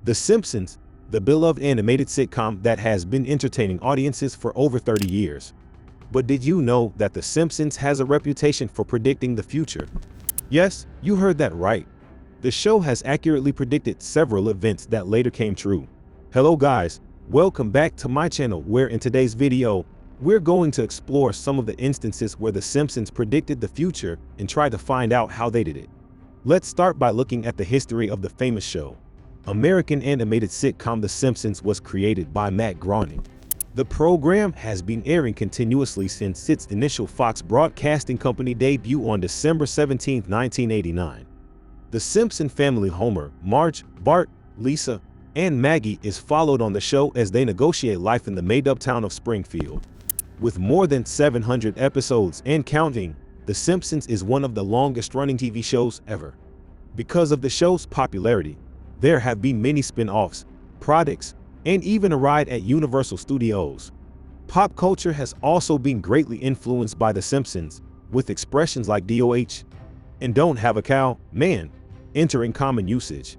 The Simpsons, the beloved animated sitcom that has been entertaining audiences for over 30 years. But did you know that The Simpsons has a reputation for predicting the future? Yes, you heard that right. The show has accurately predicted several events that later came true. Hello guys, welcome back to my channel where in today's video, we're going to explore some of the instances where The Simpsons predicted the future and try to find out how they did it. Let's start by looking at the history of the famous show. American animated sitcom The Simpsons was created by Matt Groening. The program has been airing continuously since its initial Fox Broadcasting Company debut on December 17, 1989. The Simpson family, Homer, Marge, Bart, Lisa, and Maggie, is followed on the show as they negotiate life in the made-up town of Springfield. With more than 700 episodes and counting, The Simpsons is one of the longest-running TV shows ever. Because of the show's popularity, there have been many spin-offs, products, and even a ride at Universal Studios. Pop culture has also been greatly influenced by The Simpsons, with expressions like DOH and "don't have a cow, man" entering common usage.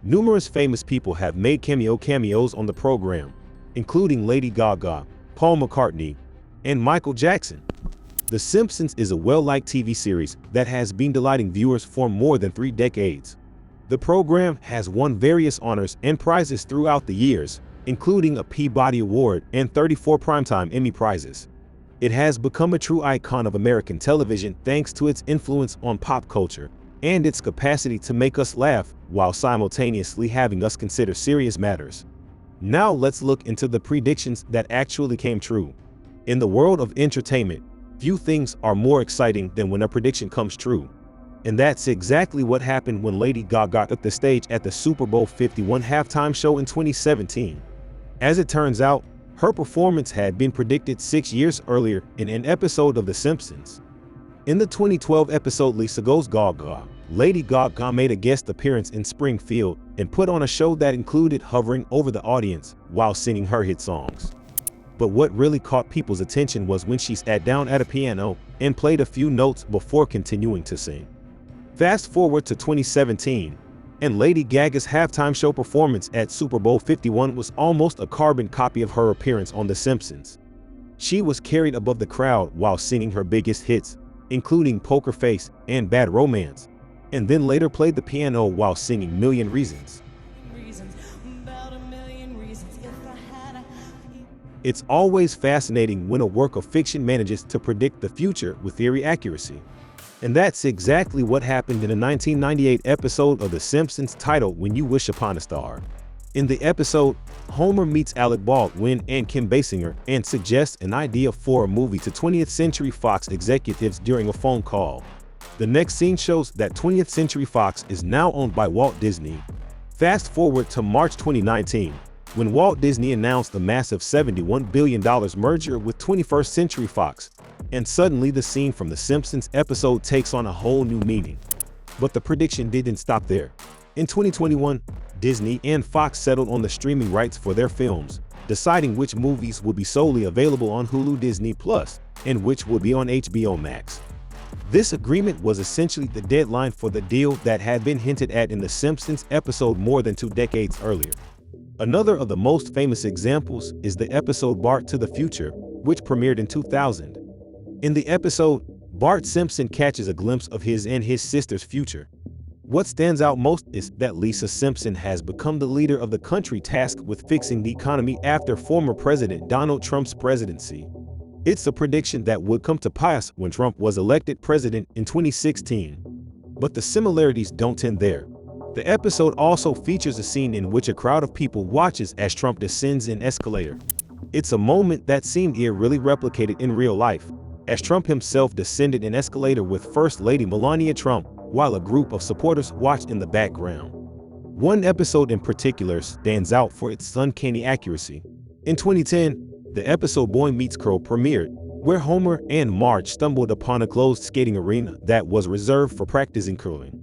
Numerous famous people have made cameos on the program, including Lady Gaga, Paul McCartney, and Michael Jackson. The Simpsons is a well-liked TV series that has been delighting viewers for more than 3 decades. The program has won various honors and prizes throughout the years, including a Peabody Award and 34 Primetime Emmy Prizes. It has become a true icon of American television thanks to its influence on pop culture and its capacity to make us laugh while simultaneously having us consider serious matters. Now let's look into the predictions that actually came true. In the world of entertainment, few things are more exciting than when a prediction comes true. And that's exactly what happened when Lady Gaga took the stage at the Super Bowl 51 halftime show in 2017. As it turns out, her performance had been predicted 6 years earlier in an episode of The Simpsons. In the 2012 episode Lisa Goes Gaga, Lady Gaga made a guest appearance in Springfield and put on a show that included hovering over the audience while singing her hit songs. But what really caught people's attention was when she sat down at a piano and played a few notes before continuing to sing. Fast forward to 2017, and Lady Gaga's halftime show performance at Super Bowl 51 was almost a carbon copy of her appearance on The Simpsons. She was carried above the crowd while singing her biggest hits, including Poker Face and Bad Romance, and then later played the piano while singing Million Reasons. It's always fascinating when a work of fiction manages to predict the future with eerie accuracy. And that's exactly what happened in a 1998 episode of The Simpsons titled When You Wish Upon a Star. In the episode, Homer meets Alec Baldwin and Kim Basinger and suggests an idea for a movie to 20th Century Fox executives during a phone call. The next scene shows that 20th Century Fox is now owned by Walt Disney. Fast forward to March 2019, when Walt Disney announced the massive $71 billion merger with 21st Century Fox, and suddenly the scene from The Simpsons episode takes on a whole new meaning. But the prediction didn't stop there. In 2021, Disney and Fox settled on the streaming rights for their films, deciding which movies would be solely available on Hulu Disney Plus and which would be on HBO Max. This agreement was essentially the deadline for the deal that had been hinted at in The Simpsons episode more than 2 decades earlier. Another of the most famous examples is the episode Bart to the Future, which premiered in 2000. In the episode, Bart Simpson catches a glimpse of his and his sister's future. What stands out most is that Lisa Simpson has become the leader of the country tasked with fixing the economy after former President Donald Trump's presidency. It's a prediction that would come to pass when Trump was elected president in 2016. But the similarities don't end there. The episode also features a scene in which a crowd of people watches as Trump descends an escalator. It's a moment that seemed eerily replicated in real life, as Trump himself descended an escalator with First Lady Melania Trump, while a group of supporters watched in the background. One episode in particular stands out for its uncanny accuracy. In 2010, the episode Boy Meets Girl premiered, where Homer and Marge stumbled upon a closed skating arena that was reserved for practicing curling.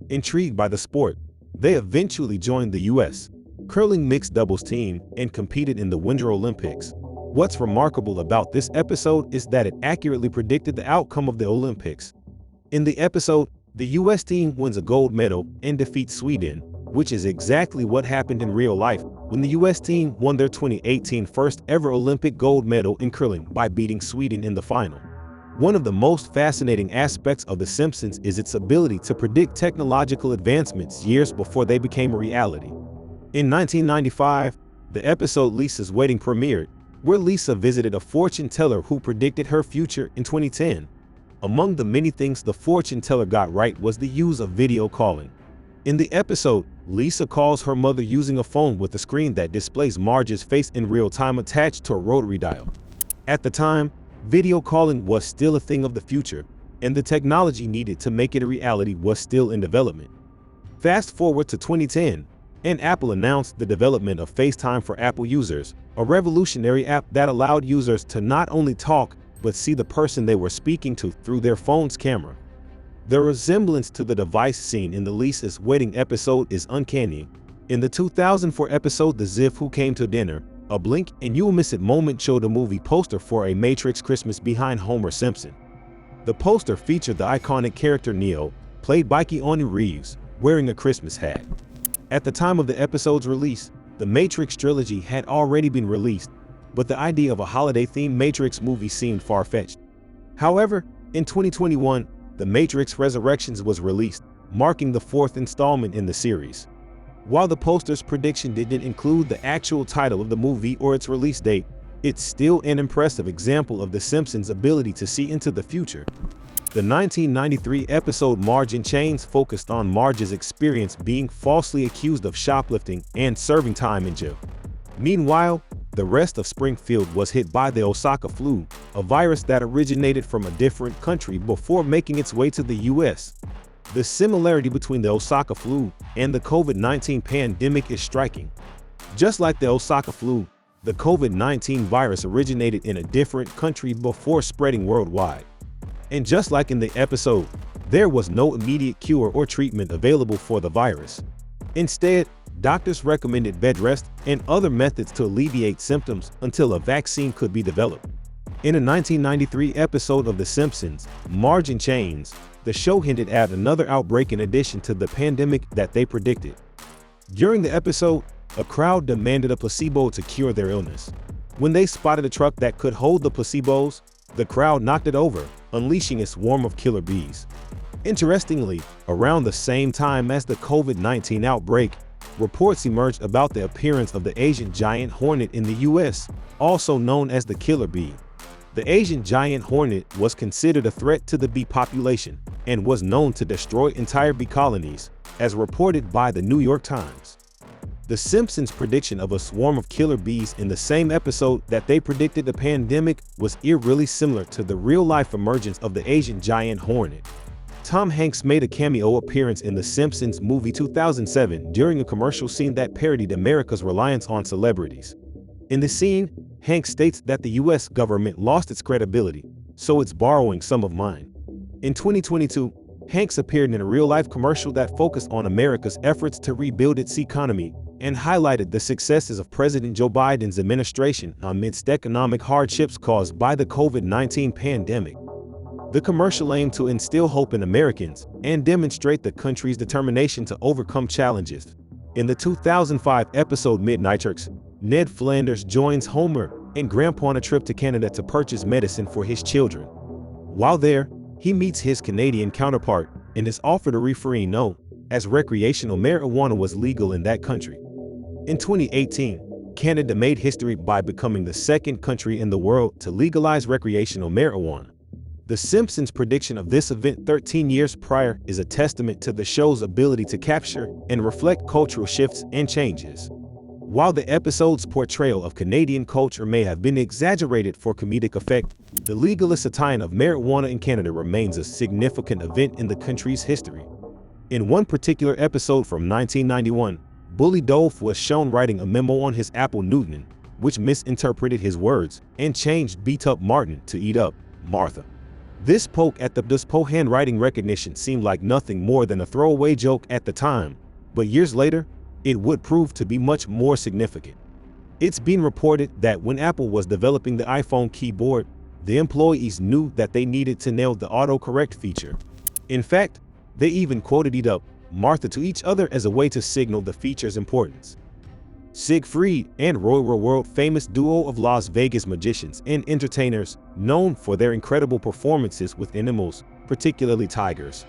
Intrigued by the sport, they eventually joined the U.S. curling mixed doubles team and competed in the Winter Olympics. What's remarkable about this episode is that it accurately predicted the outcome of the Olympics. In the episode, the U.S. team wins a gold medal and defeats Sweden, which is exactly what happened in real life when the US team won their 2018 first ever Olympic gold medal in curling by beating Sweden in the final. One of the most fascinating aspects of The Simpsons is its ability to predict technological advancements years before they became a reality. In 1995, the episode Lisa's Wedding premiered, where Lisa visited a fortune teller who predicted her future in 2010. Among the many things the fortune teller got right was the use of video calling. In the episode, Lisa calls her mother using a phone with a screen that displays Marge's face in real time attached to a rotary dial. At the time, video calling was still a thing of the future, and the technology needed to make it a reality was still in development. Fast forward to 2010, and Apple announced the development of Facetime for Apple users, a revolutionary app that allowed users to not only talk but see the person they were speaking to through their phone's camera. The resemblance to the device seen in the Lisa's Wedding episode is uncanny. In the 2004 episode The Ziff Who Came to Dinner, a blink and you'll miss it moment showed a movie poster for a Matrix Christmas behind Homer Simpson. The poster featured the iconic character Neo, played by Keanu Reeves, wearing a Christmas hat. At the time of the episode's release, the Matrix trilogy had already been released, but the idea of a holiday-themed Matrix movie seemed far-fetched. However, in 2021, The Matrix Resurrections was released, marking the fourth installment in the series. While the poster's prediction didn't include the actual title of the movie or its release date, it's still an impressive example of The Simpsons' ability to see into the future. The 1993 episode Marge in Chains focused on Marge's experience being falsely accused of shoplifting and serving time in jail. Meanwhile, the rest of Springfield was hit by the Osaka flu, a virus that originated from a different country before making its way to the US. The similarity between the Osaka flu and the COVID-19 pandemic is striking. Just like the Osaka flu, the COVID-19 virus originated in a different country before spreading worldwide. And just like in the episode, there was no immediate cure or treatment available for the virus. Instead, doctors recommended bed rest and other methods to alleviate symptoms until a vaccine could be developed. In a 1993 episode of The Simpsons, Marge in Chains, the show hinted at another outbreak in addition to the pandemic that they predicted. During the episode, a crowd demanded a placebo to cure their illness. When they spotted a truck that could hold the placebos, the crowd knocked it over, unleashing a swarm of killer bees. Interestingly, around the same time as the COVID-19 outbreak, reports emerged about the appearance of the Asian giant hornet in the US, also known as the killer bee. The Asian giant hornet was considered a threat to the bee population and was known to destroy entire bee colonies, as reported by the New York Times. The Simpsons' prediction of a swarm of killer bees in the same episode that they predicted the pandemic was eerily similar to the real-life emergence of the Asian giant hornet. Tom Hanks made a cameo appearance in The Simpsons movie 2007 during a commercial scene that parodied America's reliance on celebrities. In the scene, Hanks states that the US government lost its credibility, so it's borrowing some of mine. In 2022, Hanks appeared in a real-life commercial that focused on America's efforts to rebuild its economy and highlighted the successes of President Joe Biden's administration amidst economic hardships caused by the COVID-19 pandemic. The commercial aimed to instill hope in Americans and demonstrate the country's determination to overcome challenges. In the 2005 episode Midnight Turks, Ned Flanders joins Homer and Grandpa on a trip to Canada to purchase medicine for his children. While there, he meets his Canadian counterpart and is offered a referee note, as recreational marijuana was legal in that country. In 2018, Canada made history by becoming the second country in the world to legalize recreational marijuana. The Simpsons' prediction of this event 13 years prior is a testament to the show's ability to capture and reflect cultural shifts and changes. While the episode's portrayal of Canadian culture may have been exaggerated for comedic effect, the legalization of marijuana in Canada remains a significant event in the country's history. In one particular episode from 1991, Bully Dolph was shown writing a memo on his Apple Newton, which misinterpreted his words and changed Beat Up Martin to Eat Up Martha. This poke at the Duspo handwriting recognition seemed like nothing more than a throwaway joke at the time, but years later, it would prove to be much more significant. It's been reported that when Apple was developing the iPhone keyboard, the employees knew that they needed to nail the autocorrect feature. In fact, they even quoted Eat Up Martha to each other as a way to signal the feature's importance. Siegfried and Roy were world-famous duo of Las Vegas magicians and entertainers known for their incredible performances with animals, particularly tigers.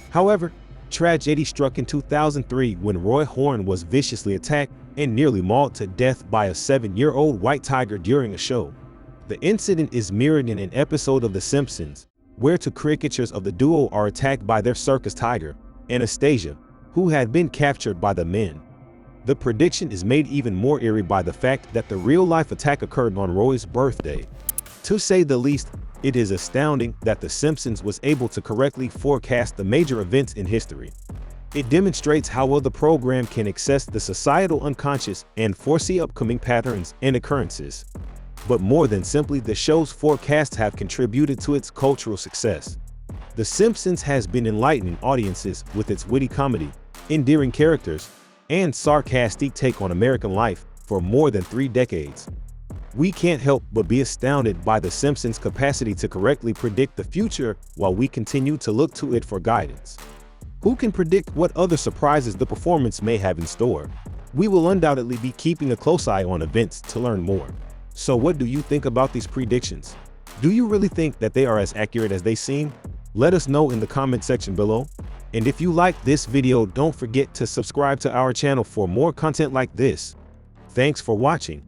However, tragedy struck in 2003 when Roy Horn was viciously attacked and nearly mauled to death by a 7-year-old white tiger during a show. The incident is mirrored in an episode of The Simpsons, where two caricatures of the duo are attacked by their circus tiger, Anastasia, who had been captured by the men. The prediction is made even more eerie by the fact that the real-life attack occurred on Roy's birthday. To say the least, it is astounding that The Simpsons was able to correctly forecast the major events in history. It demonstrates how well the program can access the societal unconscious and foresee upcoming patterns and occurrences. But more than simply, the show's forecasts have contributed to its cultural success. The Simpsons has been enlightening audiences with its witty comedy, endearing characters, and sarcastic take on American life for more than 3 decades. We can't help but be astounded by The Simpsons' capacity to correctly predict the future while we continue to look to it for guidance. Who can predict what other surprises the performance may have in store? We will undoubtedly be keeping a close eye on events to learn more. So what do you think about these predictions? Do you really think that they are as accurate as they seem? Let us know in the comment section below. And if you liked this video, don't forget to subscribe to our channel for more content like this. Thanks for watching.